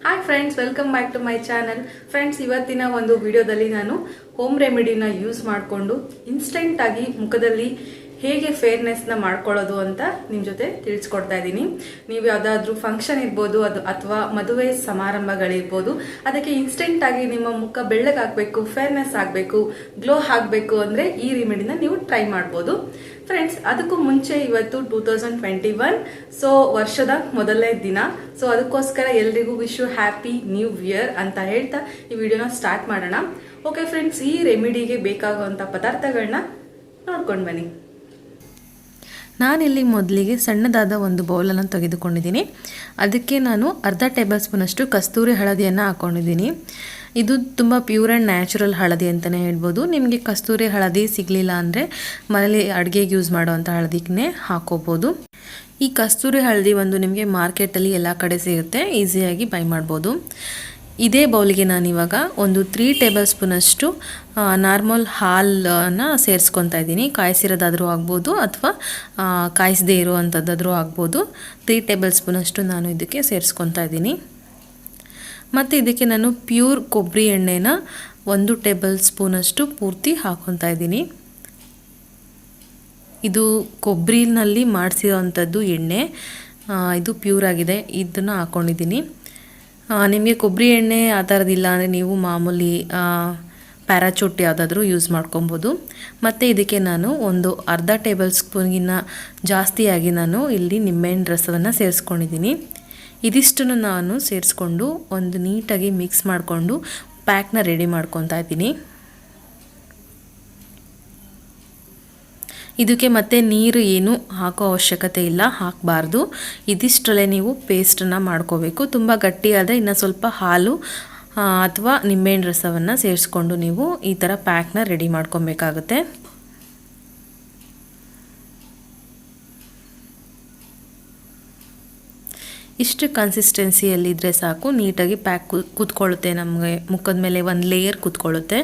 Hi friends, welcome back to my channel. Friends, ಇವತ್ತಿನ ಒಂದು ವಿಡಿಯೋದಲ್ಲಿ ನಾನು ಹೋಮ್ ರೆಮಿಡಿನ ಯೂಸ್ ಮಾಡಿಕೊಂಡು ಇನ್ಸ್ಟೆಂಟ್ ಆಗಿ ಮುಖದಲ್ಲಿ ಹೇಗೆ ಫೇರ್ನೆಸ್ನ ಮಾಡ್ಕೊಳ್ಳೋದು ಅಂತ ನಿಮ್ಮ ಜೊತೆ ತಿಳಿಸ್ಕೊಡ್ತಾ ಇದ್ದೀನಿ. ನೀವು ಯಾವುದಾದ್ರೂ ಫಂಕ್ಷನ್ ಇರ್ಬೋದು ಅಥವಾ ಮದುವೆ ಸಮಾರಂಭಗಳಿರ್ಬೋದು, ಅದಕ್ಕೆ ಇನ್ಸ್ಟೆಂಟ್ ಆಗಿ ನಿಮ್ಮ ಮುಖ ಬೆಳ್ಳಗಾಗಬೇಕು, ಫೇರ್ನೆಸ್ ಆಗಬೇಕು, ಗ್ಲೋ ಆಗಬೇಕು ಅಂದರೆ ಈ ರೆಮಿಡಿನ ನೀವು ಟ್ರೈ ಮಾಡ್ಬೋದು. ಫ್ರೆಂಡ್ಸ್, ಅದಕ್ಕೂ ಮುಂಚೆ ಇವತ್ತು 2021, ಸೊ ವರ್ಷದ ಮೊದಲನೇ ದಿನ. ಸೊ ಅದಕ್ಕೋಸ್ಕರ ಎಲ್ರಿಗೂ wish you happy new year ಅಂತ ಹೇಳ್ತಾ ಈ ವಿಡಿಯೋನ ಸ್ಟಾರ್ಟ್ ಮಾಡೋಣ. ಓಕೆ ಫ್ರೆಂಡ್ಸ್, ಈ ರೆಮಿಡಿಗೆ ಬೇಕಾಗುವಂಥ ಪದಾರ್ಥಗಳನ್ನ ನೋಡ್ಕೊಂಡು ಬನ್ನಿ. ನಾನಿಲ್ಲಿ ಮೊದಲಿಗೆ ಸಣ್ಣದಾದ ಒಂದು ಬೌಲನ್ನು ತೆಗೆದುಕೊಂಡಿದ್ದೀನಿ. ಅದಕ್ಕೆ ನಾನು ಅರ್ಧ ಟೇಬಲ್ ಸ್ಪೂನಷ್ಟು ಕಸ್ತೂರಿ ಹಳದಿಯನ್ನು ಹಾಕ್ಕೊಂಡಿದ್ದೀನಿ. ಇದು ತುಂಬ ಪ್ಯೂರ್ ಆ್ಯಂಡ್ ನ್ಯಾಚುರಲ್ ಹಳದಿ ಅಂತಲೇ ಹೇಳ್ಬೋದು. ನಿಮಗೆ ಕಸ್ತೂರಿ ಹಳದಿ ಸಿಗಲಿಲ್ಲ ಅಂದರೆ ಮನೇಲಿ ಅಡುಗೆಗೆ ಯೂಸ್ ಮಾಡೋವಂಥ ಹಳದಿನೇ ಹಾಕೋಬೋದು. ಈ ಕಸ್ತೂರಿ ಹಳದಿ ಒಂದು ನಿಮಗೆ ಮಾರ್ಕೆಟಲ್ಲಿ ಎಲ್ಲ ಕಡೆ ಸಿಗುತ್ತೆ, ಈಸಿಯಾಗಿ ಬೈ ಮಾಡ್ಬೋದು. ಇದೇ ಬೌಲಿಗೆ ನಾನಿವಾಗ ಒಂದು 3 ಟೇಬಲ್ ಸ್ಪೂನಷ್ಟು ನಾರ್ಮಲ್ ಹಾಲನ್ನು ಸೇರಿಸ್ಕೊತಾ ಇದ್ದೀನಿ. ಕಾಯಿಸಿರೋದಾದರೂ ಆಗ್ಬೋದು ಅಥವಾ ಕಾಯಿಸದೇ ಇರುವಂಥದ್ದಾದರೂ ಆಗ್ಬೋದು. 3 ಟೇಬಲ್ ಸ್ಪೂನಷ್ಟು ನಾನು ಇದಕ್ಕೆ ಸೇರಿಸ್ಕೊತಾ ಇದ್ದೀನಿ. ಮತ್ತು ಇದಕ್ಕೆ ನಾನು ಪ್ಯೂರ್ ಕೊಬ್ಬರಿ ಎಣ್ಣೆನ 1 ಟೇಬಲ್ ಸ್ಪೂನಷ್ಟು ಪೂರ್ತಿ ಹಾಕ್ಕೊತಾ ಇದ್ದೀನಿ. ಇದು ಕೊಬ್ಬರಿನಲ್ಲಿ ಮಾಡಿಸಿರೋವಂಥದ್ದು ಎಣ್ಣೆ, ಇದು ಪ್ಯೂರ್ ಆಗಿದೆ. ಇದನ್ನು ಹಾಕ್ಕೊಂಡಿದ್ದೀನಿ. ನಿಮಗೆ ಕೊಬ್ಬರಿ ಎಣ್ಣೆ ಆ ಥರದಿಲ್ಲ ಅಂದರೆ ನೀವು ಮಾಮೂಲಿ ಪ್ಯಾರಾಚೂಟ್ ಯಾವುದಾದ್ರೂ ಯೂಸ್ ಮಾಡ್ಕೊಬೋದು. ಮತ್ತು ಇದಕ್ಕೆ ನಾನು ಒಂದು ಅರ್ಧ ಟೇಬಲ್ ಸ್ಪೂನ್ಗಿನ್ನ ಜಾಸ್ತಿಯಾಗಿ ನಾನು ಇಲ್ಲಿ ನಿಂಬೆಹಣ್ಣು ರಸವನ್ನು ಸೇರಿಸ್ಕೊಂಡಿದ್ದೀನಿ. ಇದಿಷ್ಟನ್ನು ನಾನು ಸೇರಿಸ್ಕೊಂಡು ಒಂದು ನೀಟಾಗಿ ಮಿಕ್ಸ್ ಮಾಡಿಕೊಂಡು ಪ್ಯಾಕ್ನ ರೆಡಿ ಮಾಡ್ಕೊತಾ ಇದ್ದೀನಿ. ಇದಕ್ಕೆ ಮತ್ತೆ ನೀರು ಏನು ಹಾಕೋ ಅವಶ್ಯಕತೆ ಇಲ್ಲ, ಹಾಕಬಾರ್ದು. ಇದಿಷ್ಟರಲ್ಲೇ ನೀವು ಪೇಸ್ಟನ್ನು ಮಾಡ್ಕೋಬೇಕು. ತುಂಬ ಗಟ್ಟಿಯಾದರೆ ಇನ್ನು ಸ್ವಲ್ಪ ಹಾಲು ಅಥವಾ ನಿಂಬೆಹಣ್ಣು ರಸವನ್ನು ಸೇರಿಸ್ಕೊಂಡು ನೀವು ಈ ಥರ ಪ್ಯಾಕ್ನ ರೆಡಿ ಮಾಡ್ಕೊಬೇಕಾಗುತ್ತೆ. ಇಷ್ಟು ಕನ್ಸಿಸ್ಟೆನ್ಸಿಯಲ್ಲಿದ್ದರೆ ಸಾಕು, ನೀಟಾಗಿ ಪ್ಯಾಕ್ ಕೂತ್ಕೊಳ್ಳುತ್ತೆ. ನಮಗೆ ಮುಖದ ಮೇಲೆ ಒಂದು ಲೇಯರ್ ಕೂತ್ಕೊಳ್ಳುತ್ತೆ.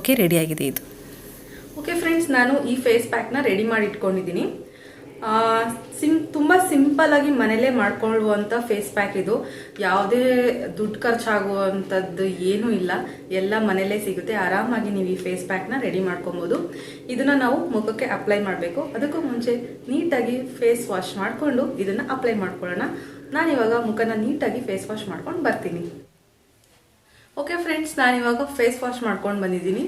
ಓಕೆ, ರೆಡಿಯಾಗಿದೆ ಇದು. ಓಕೆ ಫ್ರೆಂಡ್ಸ್, ನಾನು ಈ ಫೇಸ್ ಪ್ಯಾಕ್ನ ರೆಡಿ ಮಾಡಿ ಇಟ್ಕೊಂಡಿದ್ದೀನಿ. ತುಂಬ ಸಿಂಪಲ್ಲಾಗಿ ಮನೇಲೇ ಮಾಡ್ಕೊಳ್ಳುವಂಥ ಫೇಸ್ ಪ್ಯಾಕ್ ಇದು. ಯಾವುದೇ ದುಡ್ಡು ಖರ್ಚಾಗುವಂಥದ್ದು ಏನೂ ಇಲ್ಲ, ಎಲ್ಲ ಮನೇಲೇ ಸಿಗುತ್ತೆ. ಆರಾಮಾಗಿ ನೀವು ಈ ಫೇಸ್ ಪ್ಯಾಕ್ನ ರೆಡಿ ಮಾಡ್ಕೊಬೋದು. ಇದನ್ನು ನಾವು ಮುಖಕ್ಕೆ ಅಪ್ಲೈ ಮಾಡಬೇಕು. ಅದಕ್ಕೂ ಮುಂಚೆ ನೀಟಾಗಿ ಫೇಸ್ ವಾಶ್ ಮಾಡಿಕೊಂಡು ಇದನ್ನು ಅಪ್ಲೈ ಮಾಡ್ಕೊಳ್ಳೋಣ. ನಾನಿವಾಗ ಮುಖನ ನೀಟಾಗಿ ಫೇಸ್ ವಾಶ್ ಮಾಡ್ಕೊಂಡು ಬರ್ತೀನಿ. ಓಕೆ ಫ್ರೆಂಡ್ಸ್, ನಾನಿವಾಗ ಫೇಸ್ ವಾಶ್ ಮಾಡ್ಕೊಂಡು ಬಂದಿದ್ದೀನಿ.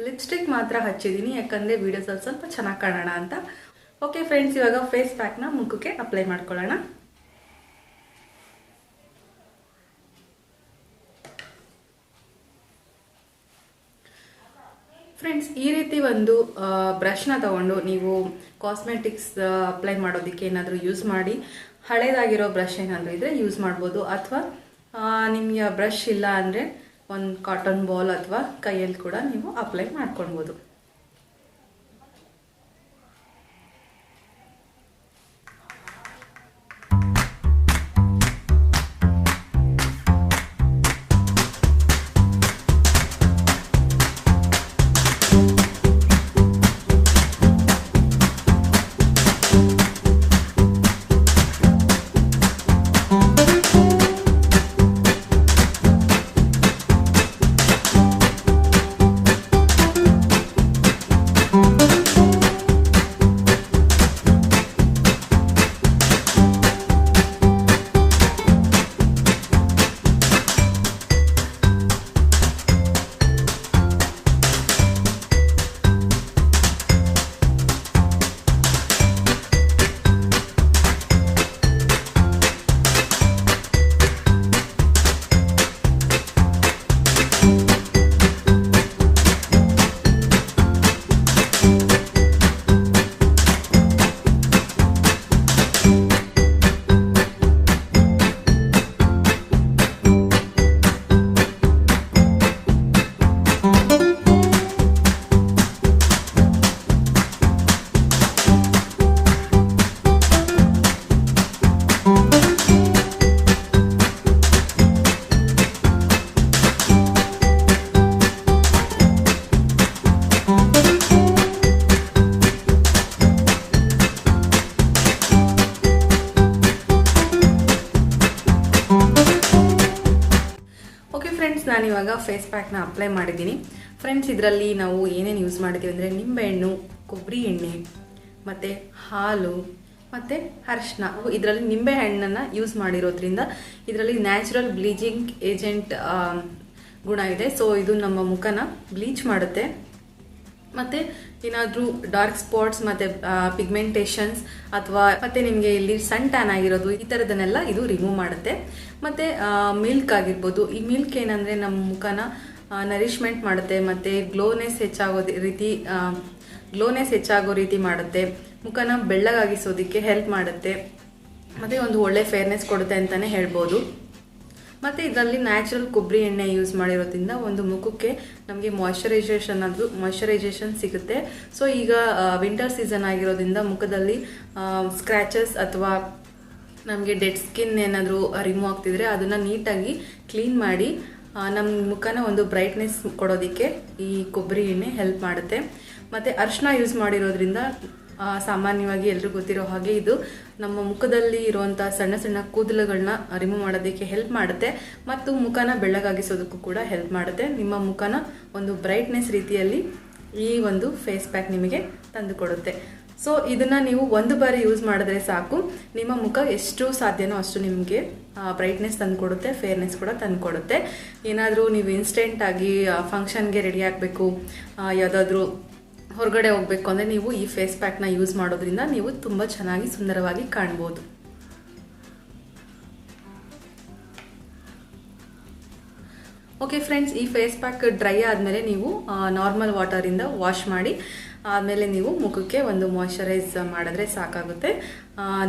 ಲಿಪ್ಸ್ಟಿಕ್ ಮಾತ್ರ ಹಚ್ಚಿದ್ದೀನಿ, ಯಾಕಂದರೆ ವೀಡಿಯೋಸಲ್ಲಿ ಸ್ವಲ್ಪ ಚೆನ್ನಾಗಿ ಕಾಣೋಣ ಅಂತ. ಓಕೆ ಫ್ರೆಂಡ್ಸ್, ಇವಾಗ ಫೇಸ್ ಪ್ಯಾಕ್ನ ಮುಖಕ್ಕೆ ಅಪ್ಲೈ ಮಾಡ್ಕೊಳ್ಳೋಣ. ಫ್ರೆಂಡ್ಸ್, ಈ ರೀತಿ ಒಂದು ಬ್ರಷ್ನ ತಗೊಂಡು ನೀವು ಕಾಸ್ಮೆಟಿಕ್ಸ್ ಅಪ್ಲೈ ಮಾಡೋದಕ್ಕೆ ಏನಾದರೂ ಯೂಸ್ ಮಾಡಿ. ಹಳೇದಾಗಿರೋ ಬ್ರಷ್ ಏನಾದರೂ ಇದ್ದರೆ ಯೂಸ್ ಮಾಡ್ಬೋದು, ಅಥವಾ ನಿಮಗೆ ಬ್ರಷ್ ಇಲ್ಲ ಅಂದರೆ ಒಂದು ಕಾಟನ್ ಬಾಲ್ ಅಥವಾ ಕೈಯಲ್ಲಿ ಕೂಡ ನೀವು ಅಪ್ಲೈ ಮಾಡ್ಕೊಳ್ಬೋದು. ನಾನಿವಾಗ ಫೇಸ್ ಪ್ಯಾಕ್ನ ಅಪ್ಲೈ ಮಾಡಿದ್ದೀನಿ. ಫ್ರೆಂಡ್ಸ್, ಇದರಲ್ಲಿ ನಾವು ಏನೇನು ಯೂಸ್ ಮಾಡಿದ್ದೀವಿ ಅಂದರೆ ನಿಂಬೆಹಣ್ಣು, ಕೊಬ್ಬರಿ ಎಣ್ಣೆ ಮತ್ತು ಹಾಲು ಮತ್ತು ಅರಿಶಿನ. ಇದರಲ್ಲಿ ನಿಂಬೆಹಣ್ಣನ್ನು ಯೂಸ್ ಮಾಡಿರೋದ್ರಿಂದ ಇದರಲ್ಲಿ ನ್ಯಾಚುರಲ್ ಬ್ಲೀಚಿಂಗ್ ಏಜೆಂಟ್ ಗುಣ ಇದೆ. ಸೊ ಇದು ನಮ್ಮ ಮುಖನ ಬ್ಲೀಚ್ ಮಾಡುತ್ತೆ. ಮತ್ತು ಏನಾದರೂ ಡಾರ್ಕ್ ಸ್ಪಾಟ್ಸ್ ಮತ್ತು ಪಿಗ್ಮೆಂಟೇಷನ್ಸ್ ಅಥವಾ ಮತ್ತೆ ನಿಮಗೆ ಇಲ್ಲಿ ಸನ್ ಟ್ಯಾನ್ ಆಗಿರೋದು ಈ ಥರದನ್ನೆಲ್ಲ ಇದು ರಿಮೂವ್ ಮಾಡುತ್ತೆ. ಮತ್ತು ಮಿಲ್ಕ್ ಆಗಿರ್ಬೋದು. ಈ ಮಿಲ್ಕ್ ಏನಂದರೆ ನಮ್ಮ ಮುಖನ ನರಿಶ್ಮೆಂಟ್ ಮಾಡುತ್ತೆ ಮತ್ತು ಗ್ಲೋನೆಸ್ ಹೆಚ್ಚಾಗೋ ರೀತಿ ಮಾಡುತ್ತೆ. ಮುಖನ ಬೆಳ್ಳಗಾಗಿಸೋದಕ್ಕೆ ಹೆಲ್ಪ್ ಮಾಡುತ್ತೆ ಮತ್ತು ಒಂದು ಒಳ್ಳೆ ಫೇರ್ನೆಸ್ ಕೊಡುತ್ತೆ ಅಂತಲೇ ಹೇಳ್ಬೋದು. ಮತ್ತು ಇದರಲ್ಲಿ ನ್ಯಾಚುರಲ್ ಕೊಬ್ಬರಿ ಎಣ್ಣೆ ಯೂಸ್ ಮಾಡಿರೋದ್ರಿಂದ ಒಂದು ಮುಖಕ್ಕೆ ನಮಗೆ ಮಾಯ್ಶ್ಚರೈಸೇಷನ್ ಸಿಗುತ್ತೆ. ಸೊ ಈಗ ವಿಂಟರ್ ಸೀಸನ್ ಆಗಿರೋದ್ರಿಂದ ಮುಖದಲ್ಲಿ ಸ್ಕ್ರ್ಯಾಚಸ್ ಅಥವಾ ನಮಗೆ ಡೆಡ್ ಸ್ಕಿನ್ ಏನಾದರೂ ರಿಮೂವ್ ಆಗ್ತಿದ್ರೆ ಅದನ್ನು ನೀಟಾಗಿ ಕ್ಲೀನ್ ಮಾಡಿ ನಮ್ಮ ಮುಖನ ಒಂದು ಬ್ರೈಟ್ನೆಸ್ ಕೊಡೋದಕ್ಕೆ ಈ ಕೊಬ್ಬರಿ ಎಣ್ಣೆ ಹೆಲ್ಪ್ ಮಾಡುತ್ತೆ. ಮತ್ತು ಅರಿಶಿನ ಯೂಸ್ ಮಾಡಿರೋದ್ರಿಂದ ಸಾಮಾನ್ಯವಾಗಿ ಎಲ್ರಿಗೂ ಗೊತ್ತಿರೋ ಹಾಗೆ ಇದು ನಮ್ಮ ಮುಖದಲ್ಲಿ ಇರುವಂಥ ಸಣ್ಣ ಸಣ್ಣ ಕೂದಲುಗಳನ್ನ ರಿಮೂವ್ ಮಾಡೋದಕ್ಕೆ ಹೆಲ್ಪ್ ಮಾಡುತ್ತೆ ಮತ್ತು ಮುಖನ ಬೆಳ್ಳಗಾಗಿಸೋದಕ್ಕೂ ಕೂಡ ಹೆಲ್ಪ್ ಮಾಡುತ್ತೆ. ನಿಮ್ಮ ಮುಖನ ಒಂದು ಬ್ರೈಟ್ನೆಸ್ ರೀತಿಯಲ್ಲಿ ಈ ಒಂದು ಫೇಸ್ ಪ್ಯಾಕ್ ನಿಮಗೆ ತಂದು ಕೊಡುತ್ತೆ. ಸೊ ಇದನ್ನು ನೀವು ಒಂದು ಬಾರಿ ಯೂಸ್ ಮಾಡಿದ್ರೆ ಸಾಕು, ನಿಮ್ಮ ಮುಖ ಎಷ್ಟು ಸಾಧ್ಯನೋ ಅಷ್ಟು ನಿಮಗೆ ಬ್ರೈಟ್ನೆಸ್ ತಂದು ಕೊಡುತ್ತೆ, ಫೇರ್ನೆಸ್ ಕೂಡ ತಂದು ಕೊಡುತ್ತೆ. ಏನಾದರೂ ನೀವು ಇನ್ಸ್ಟೆಂಟಾಗಿ ಫಂಕ್ಷನ್ಗೆ ರೆಡಿ ಆಗಬೇಕು, ಯಾವುದಾದ್ರೂ ಹೊರಗಡೆ ಹೋಗಬೇಕು ಅಂದರೆ ನೀವು ಈ ಫೇಸ್ ಪ್ಯಾಕ್ನ ಯೂಸ್ ಮಾಡೋದ್ರಿಂದ ನೀವು ತುಂಬ ಚೆನ್ನಾಗಿ ಸುಂದರವಾಗಿ ಕಾಣ್ಬೋದು. ಓಕೆ ಫ್ರೆಂಡ್ಸ್, ಈ ಫೇಸ್ ಪ್ಯಾಕ್ ಡ್ರೈ ಆದಮೇಲೆ ನೀವು ನಾರ್ಮಲ್ ವಾಟರಿಂದ ವಾಶ್ ಮಾಡಿ ಆದಮೇಲೆ ನೀವು ಮುಖಕ್ಕೆ ಒಂದು ಮಾಯ್ಶ್ಚರೈಸ್ ಮಾಡಿದ್ರೆ ಸಾಕಾಗುತ್ತೆ.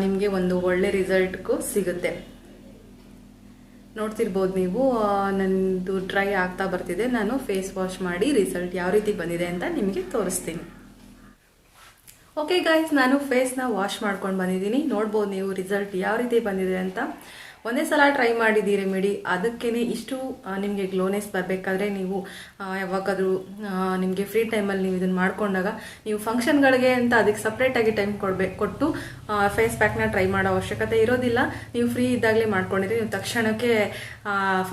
ನಿಮಗೆ ಒಂದು ಒಳ್ಳೆ ರಿಸಲ್ಟ್ಗೂ ಸಿಗುತ್ತೆ. ನೋಡ್ತಿರ್ಬೋದು ನೀವು, ನನ್ನದು ಡ್ರೈ ಆಗ್ತಾ ಬರ್ತಿದೆ. ನಾನು ಫೇಸ್ ವಾಶ್ ಮಾಡಿ ರಿಸಲ್ಟ್ ಯಾವ ರೀತಿ ಬಂದಿದೆ ಅಂತ ನಿಮಗೆ ತೋರಿಸ್ತೀನಿ. ಓಕೆ ಗೈಸ್, ನಾನು ಫೇಸ್ನ ವಾಶ್ ಮಾಡ್ಕೊಂಡು ಬಂದಿದ್ದೀನಿ. ನೋಡ್ಬೋದು ನೀವು ರಿಸಲ್ಟ್ ಯಾವ ರೀತಿ ಬಂದಿದೆ ಅಂತ. ಒಂದೇ ಸಲ ಟ್ರೈ ಮಾಡಿದ್ದೀರಿ ರೆಮಿಡಿ, ಅದಕ್ಕೇ ಇಷ್ಟು ನಿಮಗೆ ಗ್ಲೋನೆಸ್ ಬರಬೇಕಾದ್ರೆ ನೀವು ಯಾವಾಗಾದರೂ ನಿಮಗೆ ಫ್ರೀ ಟೈಮಲ್ಲಿ ನೀವು ಇದನ್ನು ಮಾಡ್ಕೊಂಡಾಗ ನೀವು ಫಂಕ್ಷನ್ಗಳಿಗೆ ಅಂತ ಅದಕ್ಕೆ ಸಪ್ರೇಟಾಗಿ ಟೈಮ್ ಕೊಟ್ಟು ಫೇಸ್ ಪ್ಯಾಕ್ನ ಟ್ರೈ ಮಾಡೋ ಅವಶ್ಯಕತೆ ಇರೋದಿಲ್ಲ. ನೀವು ಫ್ರೀ ಇದ್ದಾಗಲೇ ಮಾಡ್ಕೊಂಡಿದ್ರೆ ನೀವು ತಕ್ಷಣಕ್ಕೆ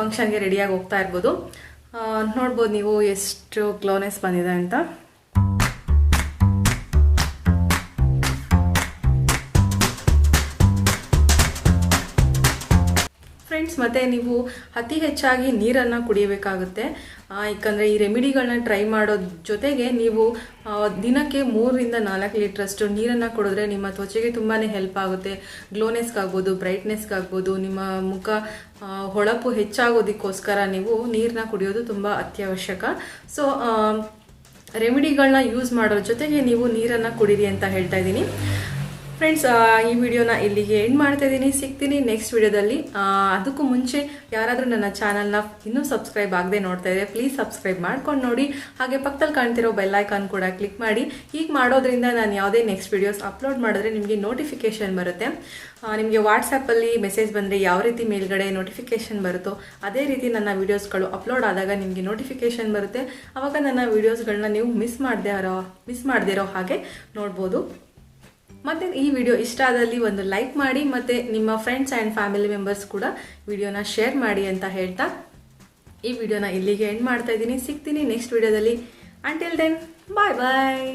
ಫಂಕ್ಷನ್ಗೆ ರೆಡಿಯಾಗಿ ಹೋಗ್ತಾ ಇರ್ಬೋದು. ನೋಡ್ಬೋದು ನೀವು ಎಷ್ಟು ಗ್ಲೋನೆಸ್ ಬಂದಿದೆ ಅಂತ. ಫ್ರೆಂಡ್ಸ್, ಮತ್ತು ನೀವು ಅತಿ ಹೆಚ್ಚಾಗಿ ನೀರನ್ನು ಕುಡಿಯಬೇಕಾಗುತ್ತೆ. ಯಾಕಂದರೆ ಈ ರೆಮಿಡಿಗಳನ್ನ ಟ್ರೈ ಮಾಡೋದ್ರ ಜೊತೆಗೆ ನೀವು ದಿನಕ್ಕೆ 3-4 ಲೀಟ್ರಷ್ಟು ನೀರನ್ನು ಕುಡಿದ್ರೆ ನಿಮ್ಮ ತ್ವಚೆಗೆ ತುಂಬಾ ಹೆಲ್ಪ್ ಆಗುತ್ತೆ. ಗ್ಲೋನೆಸ್ಗಾಗ್ಬೋದು, ಬ್ರೈಟ್ನೆಸ್ಗಾಗ್ಬೋದು, ನಿಮ್ಮ ಮುಖ ಹೊಳಪು ಹೆಚ್ಚಾಗೋದಕ್ಕೋಸ್ಕರ ನೀವು ನೀರನ್ನ ಕುಡಿಯೋದು ತುಂಬ ಅತ್ಯವಶ್ಯಕ. ಸೊ ರೆಮಿಡಿಗಳನ್ನ ಯೂಸ್ ಮಾಡೋದ್ರ ಜೊತೆಗೆ ನೀವು ನೀರನ್ನು ಕುಡೀರಿ ಅಂತ ಹೇಳ್ತಾ ಇದ್ದೀನಿ. ಫ್ರೆಂಡ್ಸ್, ಈ ವಿಡಿಯೋನ ಇಲ್ಲಿಗೆ ಎಂಡ್ ಮಾಡ್ತಾ ಇದ್ದೀನಿ. ಸಿಗ್ತೀನಿ ನೆಕ್ಸ್ಟ್ ವಿಡಿಯೋದಲ್ಲಿ. ಅದಕ್ಕೂ ಮುಂಚೆ ಯಾರಾದರೂ ನನ್ನ ಚಾನಲ್ನ ಇನ್ನೂ ಸಬ್ಸ್ಕ್ರೈಬ್ ಆಗದೆ ನೋಡ್ತಾ ಇದ್ದಾರೆ, ಪ್ಲೀಸ್ ಸಬ್ಸ್ಕ್ರೈಬ್ ಮಾಡ್ಕೊಂಡು ನೋಡಿ. ಹಾಗೆ ಪಕ್ಕದಲ್ಲಿ ಕಾಣ್ತಿರೋ ಬೆಲ್ ಐಕಾನ್ ಕೂಡ ಕ್ಲಿಕ್ ಮಾಡಿ. ಹೀಗೆ ಮಾಡೋದ್ರಿಂದ ನಾನು ಯಾವುದೇ ನೆಕ್ಸ್ಟ್ ವಿಡಿಯೋಸ್ ಅಪ್ಲೋಡ್ ಮಾಡಿದ್ರೆ ನಿಮಗೆ ನೋಟಿಫಿಕೇಷನ್ ಬರುತ್ತೆ. ನಿಮಗೆ ವಾಟ್ಸಪ್ಪಲ್ಲಿ ಮೆಸೇಜ್ ಬಂದರೆ ಯಾವ ರೀತಿ ಮೇಲ್ಗಡೆ ನೋಟಿಫಿಕೇಷನ್ ಬರುತ್ತೋ ಅದೇ ರೀತಿ ನನ್ನ ವೀಡಿಯೋಸ್ಗಳು ಅಪ್ಲೋಡ್ ಆದಾಗ ನಿಮಗೆ ನೋಟಿಫಿಕೇಷನ್ ಬರುತ್ತೆ. ಆವಾಗ ನನ್ನ ವೀಡಿಯೋಸ್ಗಳನ್ನ ನೀವು ಮಿಸ್ ಮಾಡದೇ ಇರೋ ಹಾಗೆ ನೋಡ್ಬೋದು. ಮತ್ತು ಈ ವಿಡಿಯೋ ಇಷ್ಟ ಆದಲ್ಲಿ ಒಂದು ಲೈಕ್ ಮಾಡಿ ಮತ್ತು ನಿಮ್ಮ ಫ್ರೆಂಡ್ಸ್ ಆ್ಯಂಡ್ ಫ್ಯಾಮಿಲಿ ಮೆಂಬರ್ಸ್ ಕೂಡ ವಿಡಿಯೋನ ಶೇರ್ ಮಾಡಿ ಅಂತ ಹೇಳ್ತಾ ಈ ವಿಡಿಯೋನ ಇಲ್ಲಿಗೆ ಎಂಡ್ ಮಾಡ್ತಾ ಇದ್ದೀನಿ. ಸಿಗ್ತೀನಿ ನೆಕ್ಸ್ಟ್ ವಿಡಿಯೋದಲ್ಲಿ. ಅಂಟಿಲ್ ದೆನ್, ಬಾಯ್ ಬಾಯ್.